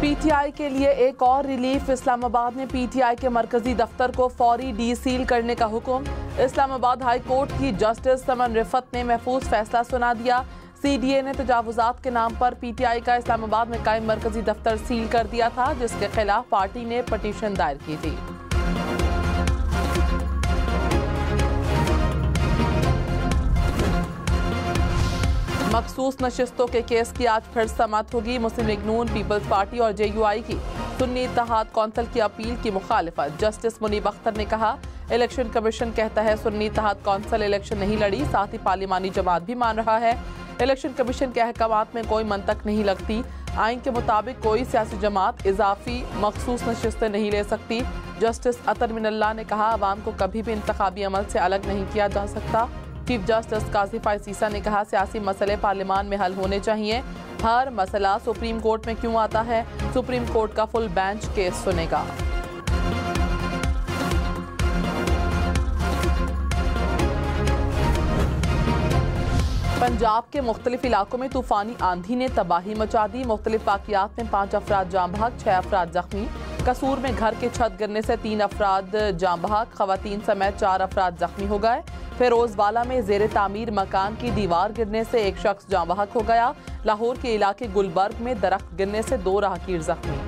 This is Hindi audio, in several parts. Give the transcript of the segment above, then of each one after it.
पीटीआई के लिए एक और रिलीफ। इस्लामाबाद में पीटीआई के मरकजी दफ्तर को फौरी डीसील करने का हुक्म। इस्लामाबाद हाई कोर्ट की जस्टिस समन रिफत ने महफूज फैसला सुना दिया। सीडीए ने तजावुजात के नाम पर पीटीआई का इस्लामाबाद में कायम मरकजी दफ्तर सील कर दिया था, जिसके खिलाफ पार्टी ने पटिशन दायर की थी। मखसूस नशिस्तों के केस की आज फिर समाअत होगी। मुस्लिम लीग नून, पीपल्स पार्टी और जेयूआई की सुन्नी इत्तेहाद कौंसिल की अपील की मुखालिफत। जस्टिस मुनीब अख्तर ने कहा, इलेक्शन कमीशन कहता है सुन्नी इत्तेहाद कौंसिल इलेक्शन नहीं लड़ी, साथ ही पार्लिमानी जमात भी मान रहा है। इलेक्शन कमीशन के अहकामात में कोई मंतक नहीं लगती। आइन के मुताबिक कोई सियासी जमात इजाफी मखसूस नशिस्तें नहीं ले सकती। जस्टिस अतर मिनल्ला ने कहा, अवाम को कभी भी इंतखाबी अमल से अलग नहीं किया जा सकता। चीफ जस्टिस काजी फायसीसा ने कहा, सियासी मसले पार्लियामान में हल होने चाहिए। हर मसला सुप्रीम कोर्ट में क्यों आता है? सुप्रीम कोर्ट का फुल बेंच केस सुनेगा। पंजाब के मुख्तलिफ इलाकों में तूफानी आंधी ने तबाही मचा दी। मुख्तलिफ वाक़ियात में 5 अफराद जाँ बहक, 6 अफराद जख्मी। कसूर में घर के छत गिरने से 3 अफराद जाँ बहक, खवातीन समेत 4 अफराद जख्मी हो गए। फिरोजवाला में जेर तामीर मकान की दीवार गिरने से 1 शख्स जाँ बहक हो गया। लाहौर के इलाके गुलबर्ग में दरख्त गिरने से 2 राहगीर जख्मी।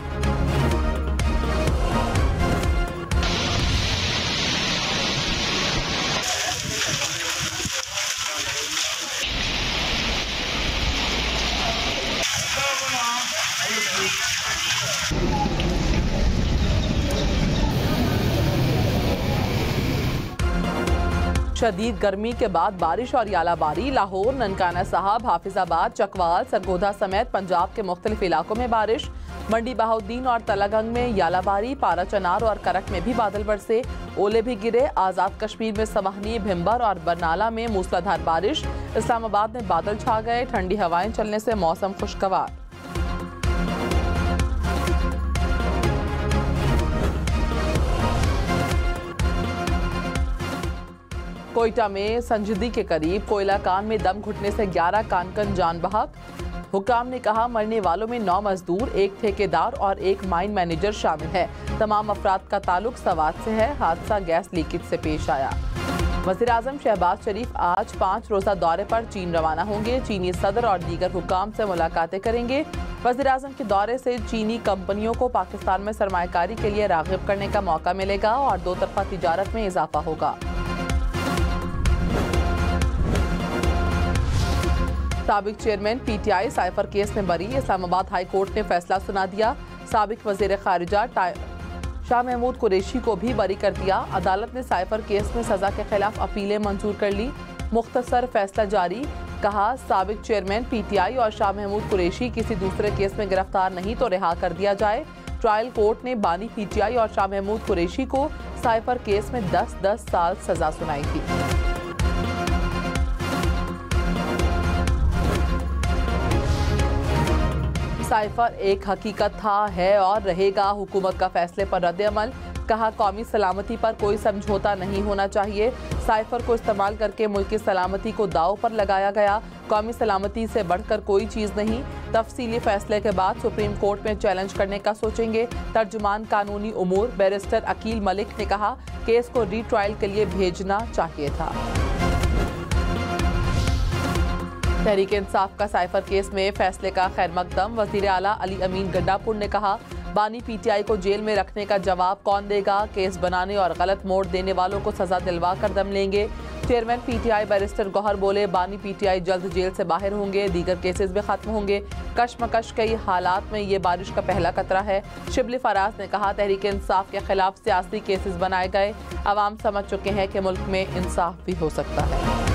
शदीद गर्मी के बाद बारिश और यालाबारी। लाहौर, ननकाना साहब, हाफिजाबाद, चकवाल, सरगोधा समेत पंजाब के मुख्तलिफ इलाकों में बारिश। मंडी बहाउद्दीन और तलागंग में यालाबारी। पारा चनार और करक में भी बादल बरसे, ओले भी गिरे। आज़ाद कश्मीर में समाहनी, भिम्बर और बरनाला में मूसलाधार बारिश। इस्लामाबाद में बादल छा गए, ठंडी हवाएं चलने से मौसम खुशगवार। कोयटा में संजिदी के करीब कोयला कान में दम घुटने से 11 कानकन जान बहक। हुकाम ने कहा, मरने वालों में 9 मजदूर, 1 ठेकेदार और 1 माइन मैनेजर शामिल है। तमाम अफराद का ताल्लुक सवात से है। हादसा गैस लीकेज से पेश आया। वज़ीर-ए-आज़म शहबाज शरीफ आज 5 रोज़ा दौरे पर चीन रवाना होंगे। चीनी सदर और दीगर हुकाम से मुलाकातें करेंगे। वज़ीर-ए-आज़म के दौरे से चीनी कंपनियों को पाकिस्तान में सरमायाकारी के लिए राग़िब करने का मौका मिलेगा और 2 तरफ़ा तिजारत में इजाफा होगा। साबिक चेयरमैन पीटीआई साइफर केस में बरी। इस्लामाबाद हाई कोर्ट ने फैसला सुना दिया। साबिक वज़ीर ख़ारिजा शाह महमूद कुरैशी को भी बरी कर दिया। अदालत ने साइफर केस में सज़ा के खिलाफ अपीलें मंजूर कर ली। मुख्तसर फैसला जारी। कहा, साबिक चेयरमैन पीटीआई और शाह महमूद कुरैशी किसी दूसरे केस में गिरफ्तार नहीं तो रिहा कर दिया जाए। ट्रायल कोर्ट ने बानी पीटीआई और शाह महमूद कुरैशी को साइफर केस में 10-10 साल सज़ा सुनाई थी। साइफर एक हकीकत था, है और रहेगा। हुकूमत का फैसले पर रद्द-ए-अमल। कहा, कौमी सलामती पर कोई समझौता नहीं होना चाहिए। साइफर को इस्तेमाल करके मुल्क की सलामती को दाव पर लगाया गया। कौमी सलामती से बढ़कर कोई चीज़ नहीं। तफसीली फैसले के बाद सुप्रीम कोर्ट में चैलेंज करने का सोचेंगे। तर्जुमान कानूनी उमूर बैरिस्टर अकील मलिक ने कहा, केस को रीट्रायल के लिए भेजना चाहिए था। तहरीक इंसाफ का साइफर केस में फैसले का खैर मकदम। वज़ीर आला अली अमीन गंडापुर ने कहा, बानी पीटीआई को जेल में रखने का जवाब कौन देगा? केस बनाने और गलत मोड़ देने वालों को सजा दिलवा कर दम लेंगे। चेयरमैन पीटीआई बैरिस्टर गौहर बोले, बानी पीटीआई जल्द जेल से बाहर होंगे, दीगर केसेस भी खत्म होंगे। कशमकश कई हालात में ये बारिश का पहला कतरा है। शिबली फराज ने कहा, तहरीक इंसाफ के खिलाफ सियासी केसेस बनाए गए। अवाम समझ चुके हैं कि मुल्क में इंसाफ भी हो सकता है।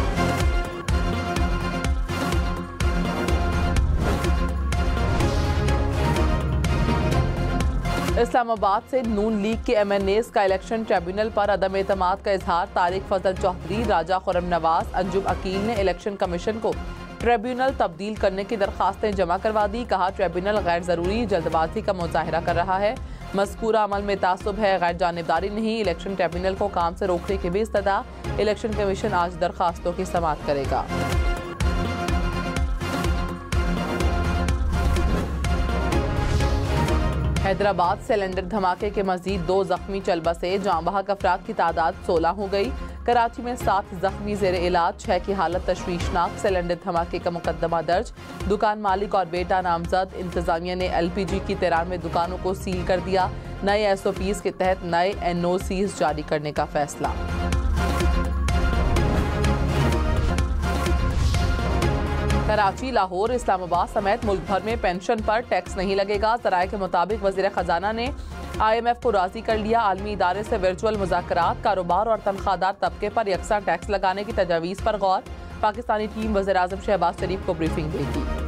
इस्लामाबाद से नून लीग के MNAs का इलेक्शन ट्रिब्यूनल पर अदम एतमाद का इजहार। तारिक फजल चौधरी, राजा खुर्रम नवाज, अंजुम अकील ने इलेक्शन कमीशन को ट्रिब्यूनल तब्दील करने की दरखास्तें जमा करवा दी। कहा, ट्रिब्यूनल गैर ज़रूरी जल्दबाजी का मुजाहिरा कर रहा है। मज़कूरा अमल में तासुब है, गैर जानिबदारी नहीं। इलेक्शन ट्रिब्यूनल को काम से रोकने की भी इस्तदा। इलेक्शन कमीशन आज दरखास्तों की समाअत करेगा। हैदराबाद सिलेंडर धमाके के मजीद 2 जख्मी चल बसे, जाँ बहक अफराद की तादाद 16 हो गई। कराची में 7 जख्मी जेर इलाज, 6 की हालत तशवीशनाक। सिलेंडर धमाके का मुकदमा दर्ज, दुकान मालिक और बेटा नामजद। इंतजामिया ने LPG की 93 दुकानों को सील कर दिया। नए SOPs के तहत नए NOCs जारी करने का फैसला। कराची, लाहौर, इस्लामाबाद समेत मुल्क भर में पेंशन पर टैक्स नहीं लगेगा। ज़राए के मुताबिक वज़ीर ख़जाना ने IMF को राजी कर लिया। आलमी इदारे से वर्चुअल मुज़ाकरात, कारोबार और तनख्वाहदार तबके पर यकसा टैक्स लगाने की तजावीज़ पर गौर। पाकिस्तानी टीम वज़ीर आज़म शहबाज शरीफ को ब्रीफिंग देगी।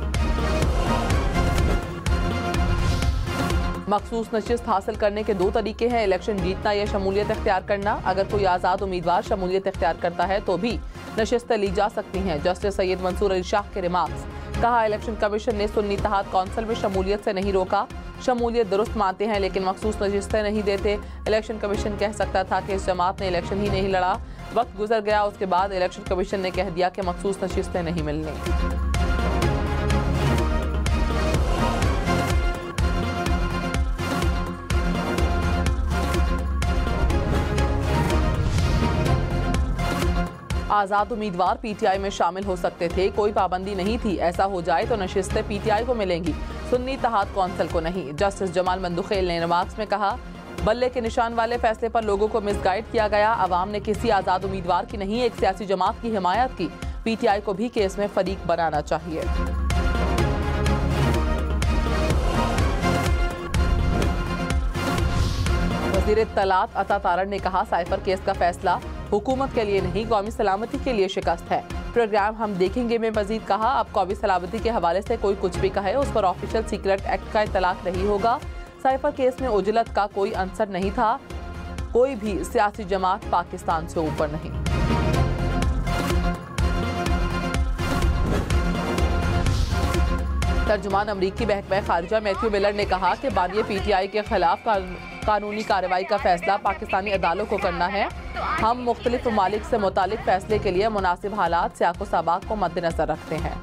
मखसूस नशिस्त हासिल करने के 2 तरीके हैं, इलेक्शन जीतना या शमूलियत इख्तियार करना। अगर कोई आज़ाद उम्मीदवार शमूलियत इख्तियार करता है तो भी नशिस्तें ली जा सकती हैं। जस्टिस सैयद मंसूर अली शाह के रिमार्क्स। कहा, इलेक्शन कमीशन ने सुन्नी इत्तेहाद कौंसिल में शमूलियत से नहीं रोका। शमूलियत दुरुस्त मानते हैं लेकिन मखसूस नशिस्तें नहीं देते। इलेक्शन कमीशन कह सकता था कि इस जमात ने इलेक्शन ही नहीं लड़ा। वक्त गुजर गया, उसके बाद इलेक्शन कमीशन ने कह दिया कि मखसूस नशिस्तें नहीं मिलनी। आज़ाद उम्मीदवार PTI में शामिल हो सकते थे, कोई पाबंदी नहीं थी। ऐसा हो जाए तो नशिस्तें PTI को मिलेंगी, सुन्नी इत्तेहाद कौंसिल को नहीं। जस्टिस जमाल मंदुखेल ने रिमार्क्स में कहा, बल्ले के निशान वाले फैसले पर लोगों को मिसगाइड किया गया। अवाम ने किसी आज़ाद उम्मीदवार की नहीं, एक सियासी जमात की हिमायत की। PTI को भी केस में फरीक बनाना चाहिए। वज़ीर इत्तलात अता तारड़ ने कहा, साइफर केस का फैसला हुकूमत के लिए नहीं, कौमी सलामती के लिए शिकस्त है। प्रोग्राम हम देखेंगे में मजीद कहा, अब कौमी सलामती के हवाले से कोई कुछ भी कहे उस पर ऑफिशियल सीक्रेट एक्ट का इतलाक नहीं होगा। साइफर केस में उजलत का कोई अंसर नहीं था। कोई भी सियासी जमात पाकिस्तान से ऊपर नहीं। तर्जुमान अमरीकी महकमा खारिजा मैथ्यू मिलर ने कहा कि बानिए PTI के खिलाफ कानूनी कार्रवाई का फैसला पाकिस्तानी अदालतों को करना है। हम मुख्तलिफ ममालिक से मुतालिक फैसले के लिए मुनासिब हालात सियाको सबाक को मद्देनजर रखते हैं।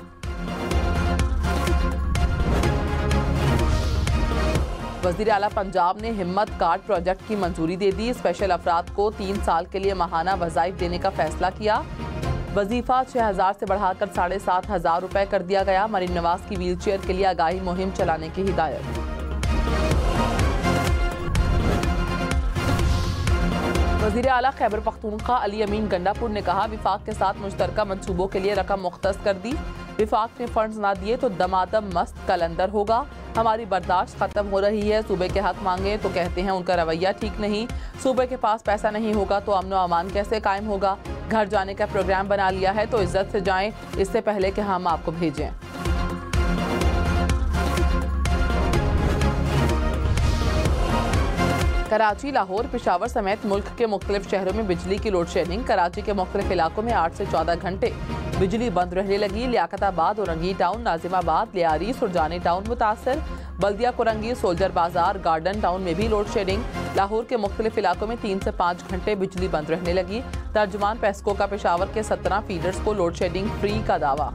वज़ीर आला पंजाब ने हिम्मत कार्ड प्रोजेक्ट की मंजूरी दे दी। स्पेशल अफराद को 3 साल के लिए माहाना वज़ाइफ देने का फैसला किया। वजीफा 6000 से बढ़ाकर 7500 रुपए कर दिया गया। मरीम नवाज की व्हील चेयर के लिए आगाही मुहिम चलाने की हिदायत। वज़ीर आला खैबर पख्तूनख्वा अली अमीन गंडापुर ने कहा, विफाक के साथ मुश्तरका मंसूबों के लिए रकम मुख्तस कर दी। विफाक ने फंड्स ना दिए तो दमादम मस्त कलंदर होगा। हमारी बर्दाश्त खत्म हो रही है। सूबे के हक मांगे तो कहते हैं उनका रवैया ठीक नहीं। सूबे के पास पैसा नहीं होगा तो अमन व अमान कैसे कायम होगा। घर जाने का प्रोग्राम बना लिया है तो इज्जत से जाएं, इससे पहले कि हम आपको भेजें। कराची, लाहौर, पेशावर समेत मुल्क के मुख्तलिफ शहरों में बिजली की लोड शेडिंग। कराची के मुख्तलिफ इलाकों में 8 से 14 घंटे बिजली बंद रहने लगी। लियाकताबाद, औरंगी टाउन, नाजिमाबाद, लियारी, सुरजानी टाउन मुतासर। बल्दिया, कुरंगी, सोल्जर बाजार, गार्डन टाउन में भी लोड शेडिंग। लाहौर के मुख्तलिफ इलाकों में 3 से 5 घंटे बिजली बंद रहने लगी। तर्जुमान पेस्को का पेशावर के 17 फीडर्स को लोड शेडिंग फ्री का दावा।